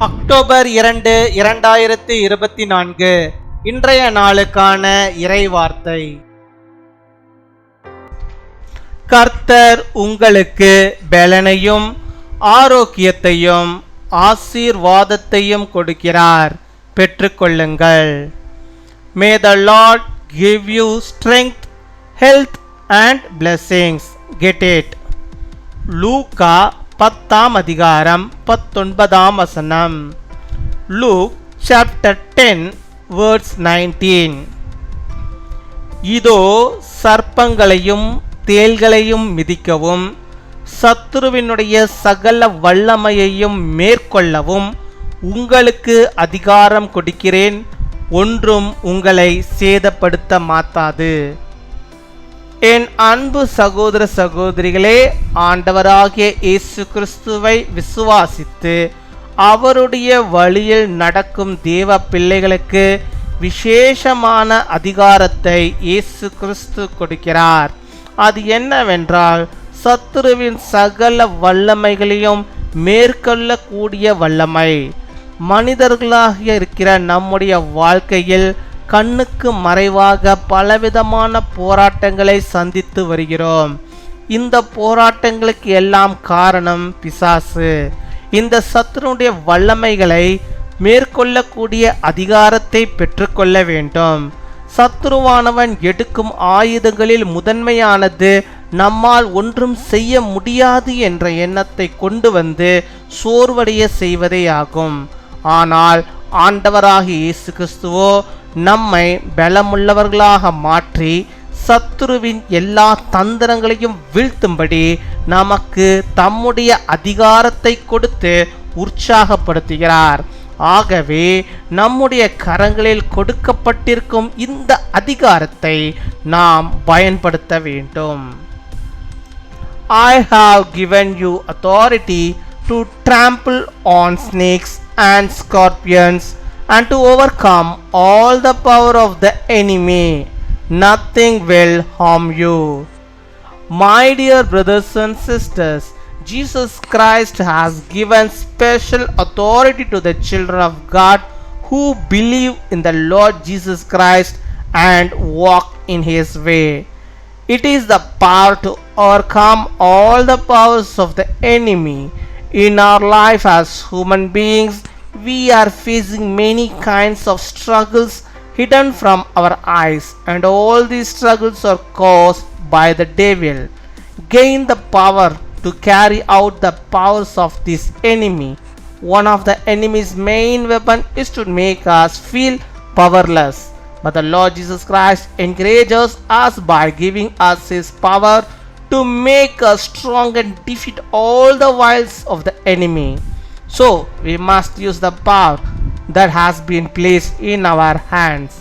October 2, 2024 இன்றைய நாளுக்கான இறைவார்த்தை. கர்த்தர் உங்களுக்கு பெலனையும் ஆரோக்கியத்தையும் ஆசீர்வாதத்தையும் கொடுக்கிறார், பெற்றுக்கொள்ளுங்கள். May the Lord give you strength, health and blessings. Get it. லூக்கா 10ஆம் அதிகாரம் 19ஆம் வசனம். Luke chapter 10 verse 19. இதோ சர்ப்பங்களையும் தேள்களையும் மிதிக்கவும் சத்துருவினுடைய சகல வல்லமையையும் மேற்கொள்ளவும் உங்களுக்கு அதிகாரம் கொடுக்கிறேன், ஒன்றும் உங்களை சேதப்படுத்த மாட்டாது. என் அன்பு சகோதர சகோதரிகளே, ஆண்டவராகிய இயேசு கிறிஸ்துவை விசுவாசித்து அவருடைய வழியில் நடக்கும் தேவ பிள்ளைகளுக்கு விசேஷமான அதிகாரத்தை இயேசு கிறிஸ்து கொடுக்கிறார். அது என்னவென்றால், சத்துருவின் சகல வல்லமைகளையும் மேற்கொள்ளக்கூடிய வல்லமை. மனிதர்களாக இருக்கிற நம்முடைய வாழ்க்கையில் கண்ணுக்கு மறைவாக பலவிதமான போராட்டங்களை சந்தித்து வருகிறோம். இந்த போராட்டங்களுக்கு எல்லாம் காரணம் பிசாசு. இந்த சத்துருடைய வல்லமைகளை மேற்கொள்ளக்கூடிய அதிகாரத்தை பெற்றுக்கொள்ள வேண்டும். சத்துருவானவன் எடுக்கும் ஆயுதங்களில் முதன்மையானது நம்மால் ஒன்றும் செய்ய முடியாது என்ற எண்ணத்தை கொண்டு வந்து சோர்வடைய செய்வதே ஆகும். ஆனால் ஆண்டவராகிய இயேசு கிறிஸ்துவோ நம்மை பலமுள்ளவர்களாக மாற்றி சத்துருவின் எல்லா தந்திரங்களையும் வீழ்த்தும்படி நமக்கு தம்முடைய அதிகாரத்தை கொடுத்து உற்சாகப்படுத்துகிறார். ஆகவே நம்முடைய கரங்களில் கொடுக்கப்பட்டிருக்கும் இந்த அதிகாரத்தை நாம் பயன்படுத்த வேண்டும். I have given you authority to trample on snakes and scorpions and to overcome all the power of the enemy. Nothing will harm you. My dear brothers and sisters, Jesus Christ has given special authority to the children of God who believe in the Lord Jesus Christ and walk in His way. It is the power to overcome all the powers of the enemy. In our life as human beings, we are facing many kinds of struggles hidden from our eyes, and all these struggles are caused by the devil. Gain the power to carry out the powers of this enemy. One of the enemy's main weapon is to make us feel powerless. But the Lord Jesus Christ encourages us by giving us His power to make us strong and defeat all the wiles of the enemy. So we must use the power that has been placed in our hands.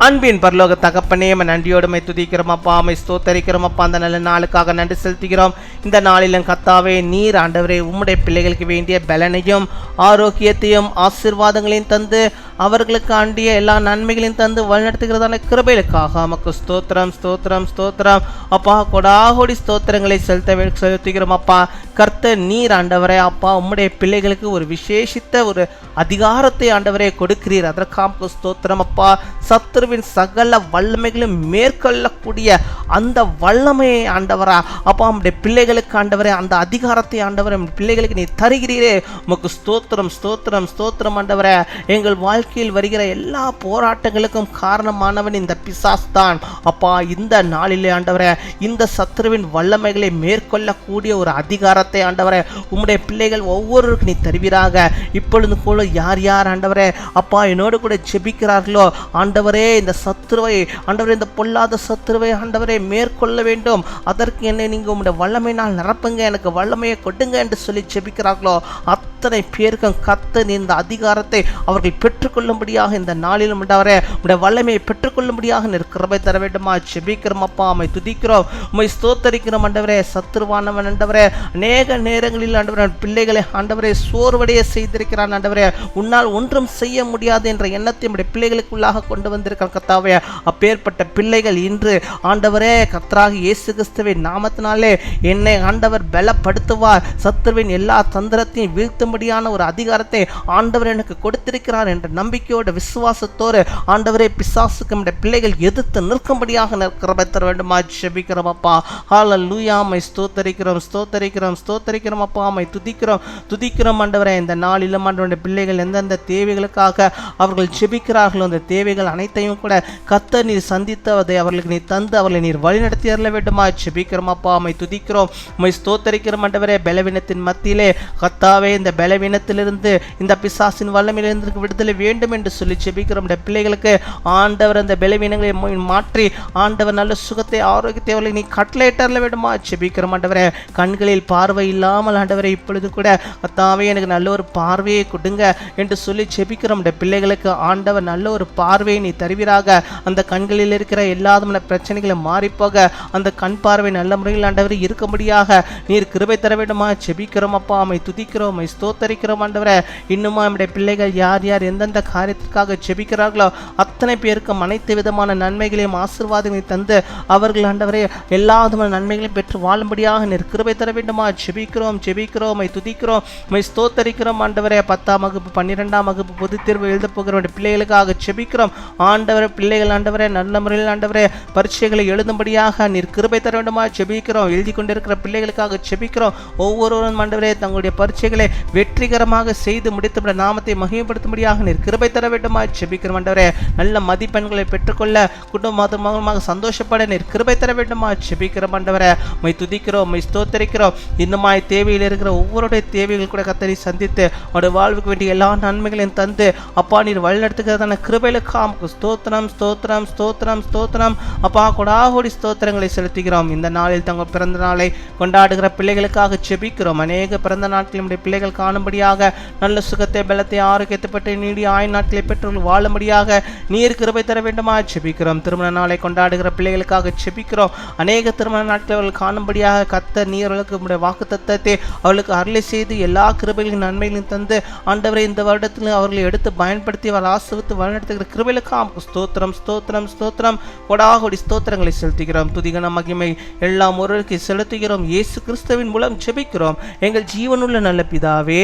அன்பின் பரலோக தகப்பனே, நன்றியோடுமை துதிக்கிறோம் அப்பா, அம்மை ஸ்தோத்தரிக்கிறோம் அப்பா. அந்த நல்ல நாளுக்காக நன்றி செலுத்துகிறோம். இந்த நாளிலும் கர்த்தாவே, நீர் ஆண்டவரே உம்முடைய பிள்ளைகளுக்கு வேண்டிய பலனையும் ஆரோக்கியத்தையும் ஆசீர்வாதங்களையும் தந்து அவர்களுக்கு ஆண்டிய எல்லா நன்மைகளையும் தந்து வழிநடத்துகிறதான கிருபைகளுக்காக நமக்கு ஸ்தோத்திரம் ஸ்தோத்திரம் ஸ்தோத்திரம் அப்பா. கொடாகோடி ஸ்தோத்திரங்களை செலுத்துகிறோம் அப்பா. கர்த்தர் நீர் ஆண்டவரே அப்பா உம்முடைய பிள்ளைகளுக்கு ஒரு விசேஷித்த ஒரு அதிகாரத்தை ஆண்டவரே கொடுக்கிறீர். அதற்காக ஸ்தோத்திரம் அப்பா. சத்துருவின் சகல வல்லமைகளும் மேற்கொள்ளக்கூடிய அந்த வல்லமையை ஆண்டவரா அப்பா நம்முடைய பிள்ளைகளுக்கு ஆண்டவரே அந்த அதிகாரத்தை ஆண்டவரே பிள்ளைகளுக்கு நீ தருகிறீரே. உமக்கு ஸ்தோத்திரம் ஸ்தோத்திரம் ஸ்தோத்திரம் ஆண்டவரே. எங்கள் வாழ்க்கையில் வருகிற எல்லா போராட்டங்களுக்கும் காரணமானவன் இந்த பிசாசு தான் அப்பா. இந்த நாளிலே ஆண்டவரே இந்த சத்துருவின் வல்லமைகளை மேற்கொள்ளக்கூடிய ஒரு அதிகாரத்தை ஆண்டவரே உம்முடைய பிள்ளைகள் ஒவ்வொருவருக்கும் நீ தருவீராக. இப்பொழுது கூட யார் யார் ஆண்டவரே அப்பா என்னோடு கூட ஜெபிக்கிறார்களோ ஆண்டவரே, இந்த சத்துருவை ஆண்டவரே, இந்த பொல்லாத சத்துருவை ஆண்டவரே மேற்கொள்ள வேண்டும், அதற்கு என்னை நீங்கள் உங்களுடைய வல்லமையினால் நிரப்புங்க, எனக்கு வல்லமையை கொடுங்க என்று சொல்லி ஜெபிக்கிறார்களோ அத்தனை பேருக்கும் கர்த்தர் இந்த அதிகாரத்தை அவர்கள் பெற்றுக்கொள்ள பெற்றுக்கொள்ளும்படியாக இந்த நாளிலும் ஆண்டவரே உடைய வல்லமையை பெற்றுக்கொள்ளும்படியாக நீர் கிருபை தர வேண்டுமா ஜெபிக்கிறோம் அப்பா. உம்மை துதிக்கிறோம், உம்மை ஸ்தோத்தரிக்கிறோம் ஆண்டவரே. சத்துருவானவன் ஆண்டவரே அநேக நேரங்களில் ஆண்டவரே பிள்ளைகளை ஆண்டவரே சோர்வடைய செய்திருக்கிறான் ஆண்டவரே. உன்னால் ஒன்றும் செய்ய முடியாது என்ற எண்ணத்தை நம்முடைய பிள்ளைகளுக்குள்ளாக கொண்டு வந்திருக்கிற கர்த்தாவே, அப்பேற்பட்ட பிள்ளைகள் இன்று ஆண்டவரே கர்த்தராகிய இயேசு கிறிஸ்துவின் நாமத்தினாலே என்னை ஆண்டவர் பலப்படுத்துவார், சத்துருவின் எல்லா தந்திரத்தையும் வீழ்த்தும்படியான ஒரு அதிகாரத்தை ஆண்டவர் எனக்கு கொடுத்திருக்கிறார் என்ற நம்பிக்கையோட விசுவாசத்தோடு ஆண்டவரே பிசாசுக்கு நம்முடைய பிள்ளைகள் எதிர்த்து நிற்கும்படியாக கிருபை தர வேண்டுமா ஜெபிக்கிறோம் அப்பா. ஹல்லேலூயா. உம்மை ஸ்தோத்தரிக்கிறோம் ஸ்தோத்தரிக்கிறோம் ஸ்தோத்தரிக்கிறோம் அப்பா. உம்மை துதிக்கிறோம் ஆண்டவரே. இந்த நாளிலும் ஆண்டவருடைய பிள்ளைகள் எந்தெந்த தேவைகளுக்காக அவர்கள் ஜெபிக்கிறார்களோ அந்த தேவைகள் அனைத்தையும் கூட கர்த்தர் நீர் சந்தித்ததை அவர்களுக்கு நீர் தந்து அவர்களை நீர் வழிநடத்தி அருள வேண்டுமா ஜெபிக்கிறோம் அப்பா. உம்மை துதிக்கிறோம், உம்மை ஸ்தோத்தரிக்கிறோம் ஆண்டவரே. பலவீனத்தின் மத்தியிலே கர்த்தாவே இந்த பலவீனத்திலிருந்து இந்த பிசாசின் வல்லமையிலிருந்து விடுதலை வேண்டும் என்று சொல்லி ஜெபிக்கிறோம். பிள்ளைகளுக்கு ஆண்டவர் அந்த பலவீனங்களை மாற்றி ஆண்டவர் நல்ல சுகத்தை ஆரோக்கியத்தை அவர்களை நீ கட்டளையிட்டறல வேண்டுமா ஜெபிக்கிறோம் ஆண்டவரே. கண்களில் பார்வை இல்லாமல் ஆண்டவரே இப்பொழுது கூட கர்த்தாவே எனக்கு நல்ல ஒரு பார்வையை கொடுங்க என்று சொல்லி ஜெபிக்கிறோம். பிள்ளைகளுக்கு ஆண்டவர் நல்ல ஒரு பார்வையை நீ தருவீராக. அந்த கண்களில் இருக்கிற எல்லா பிரச்சனைகளும் மாறிப்போக அந்த கண் பார்வை நல்ல முறையில் ஆண்டவரை இருக்கும்படியாக நீர் கிருபை தர வேண்டுமா ஜெபிக்கிறோம் அப்பா. உம்மை துதிக்கிறோம், உம்மை ஸ்தோத்தரிக்கிறோம் ஆண்டவரே. இன்னுமா நம்முடைய பிள்ளைகள் யார் யார் எந்தெந்த காரியத்திற்காக ஜெபிக்கிறார்களோ அத்தனை பேருக்கும் அனைத்து விதமான நன்மைகளையும் ஆசீர்வாதங்களையும் தந்து அவர்கள் ஆண்டவரே எல்லா விதமான நன்மைகளையும் பெற்று வாழும்படியாக நீர் கிருபை தர வேண்டுமா ஜெபிக்கிறோம் ஜெபிக்கிறோம். உம்மை துதிக்கிறோம், உம்மை ஸ்தோத்தரிக்கிறோம் ஆண்டவரே. 10ஆம் வகுப்பு 12ஆம் வகுப்பு பொதுத் தேர்வு எழுத போகிற பிள்ளைகளுக்காக ஜெபிக்கிறோம் ஆண்டவரே. பிள்ளைகள் ஆண்டவரே நல்ல முறையில் ஆண்டவரே பரீட்சைகளை எழுதும்படியாக நீர் கிருபை தர வேண்டுமா ஜெபிக்கிறோம். எழுதி கொண்டிருக்கிற பிள்ளைகளுக்காக ஜெபிக்கிறோம். ஒவ்வொருவரும் ஆண்டவரே தங்களுடைய பரீட்சைகளை வெற்றிகரமாக செய்து முடித்து நாமத்தை மகிமைப்படுத்தும்படியாக நீர் கிருபை தர வேண்டுமா ஜெபிக்கிறோம் ஆண்டவரே. நல்ல மதிப்பெண்களை பெற்றுக்கொள்ள குடும்பமாக சந்தோஷப்பட நீர் கிருபை தர வேண்டுமா ஜெபிக்கிறோம் ஆண்டவரே. உம்மை துதிக்கிறோம், உம்மை ஸ்தோத்தரிக்கிறோம். இன்னுமாய் தேவையில் இருக்கிற ஒவ்வொருடைய தேவைகள் கூட கர்த்தரை சந்தித்து அவருடைய வாழ்வுக்கு வேண்டிய எல்லா நன்மைகளையும் தந்து அப்பா நீர் வழிநடத்துகிறதான கிருபைகளுக்கு ஸ்தோத்திரம் ஸ்தோத்திரம் ஸ்தோத்திரம் ஸ்தோத்திரம் அப்பா. கொடாகோடி ஸ்தோத்திரங்களை செலுத்துகிறோம். இந்த நாளில் தங்கள் பிறந்த நாளை கொண்டாடுகிற பிள்ளைகளுக்காக ஜெபிக்கிறோம். அநேக பிறந்த நாட்களில் நம்முடைய பிள்ளைகள் காணும்படியாக நல்ல சுகத்தை பலத்தை ஆரோக்கியத்தை பெற்று நீடிய ஆயுள் நாட்களை பெற்று வாழும்படியாக நீர் கிருபை தர வேண்டுமா ஜெபிக்கிறோம். திருமண நாளை கொண்டாடுகிற பிள்ளைகளுக்காக ஜெபிக்கிறோம். அநேக திருமண நாட்களை அவர்கள் காணும்படியாக கர்த்தர் நீர் அவர்களுக்கு வாக்கு தத்தத்தை அவர்களுக்கு அருளை செய்து எல்லா கிருபைகளின் நன்மைகளையும் தந்து ஆண்டவரை இந்த வருடத்தில் அவர்களை எடுத்து பயன்படுத்தி அவர் ஆசீர்வதித்து வழிநடத்துகிற கிருபைகளுக்கு ஸ்தோத்திரம் ஸ்தோத்திரம் ஸ்தோத்திரம் கொடாகோடி ஸ்தோத்திரங்களை செலுத்துகிறோம். துதிகன மகிமை எல்லாம் ஒருவருக்கு செலுத்துகிறோம். இயேசு கிறிஸ்துவின் மூலம் ஜெபிக்கிறோம் எங்கள் ஜீவனுள்ள நல்ல பிதாவே,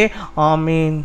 ஆமீன்.